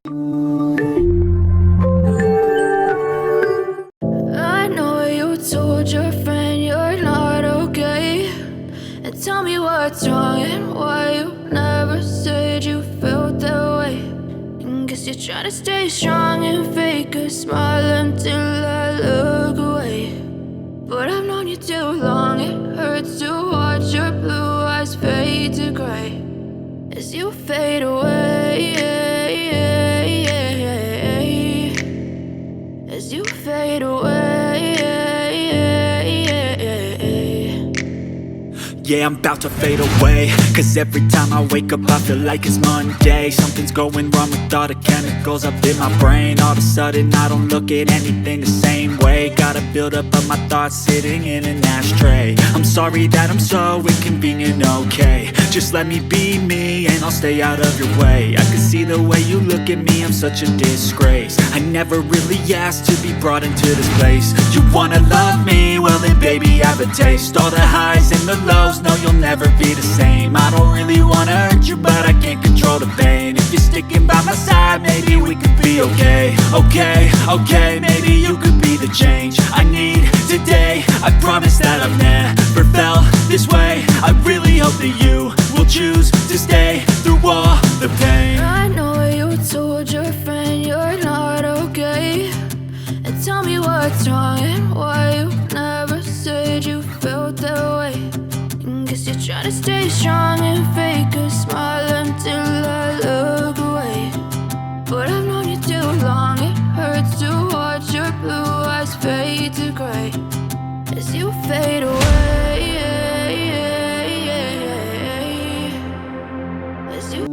I know you told your friend you're not okay, and tell me what's wrong and why you never said you felt that way. And guess you're trying to stay strong and fake a smile until I look away. But I've known you too long, it hurts to watch your blue eyes fade to gray as you fade away, as you fade away. Yeah, I'm about to fade away, 'cause every time I wake up I feel like it's Monday. Something's going wrong with all the chemicals up in my brain. All of a sudden I don't look at anything the same way. Gotta build up of my thoughts sitting in an ashtray. I'm sorry that I'm so inconvenient, okay. Just let me be me and I'll stay out of your way. I can see the way you look at me, I'm such a disgrace. I never really asked to be brought into this place. You wanna love me? Well then baby I have a taste. All the highs and the lows, no you'll never be the same. I don't really wanna hurt you but I can't control the pain. If you're sticking by my side maybe we could be okay. Okay, maybe you could be the change I need today. I promise that I've never felt this way. I really hope that you will choose to stay through all the pain. I know you told your friend you're not okay, and tell me what's wrong and why you never said you felt that way. And guess you're trying to stay strong and fake a smile until I look away. But I've known you too long, it hurts to watch your blue eyes fade to gray as you fade away, as you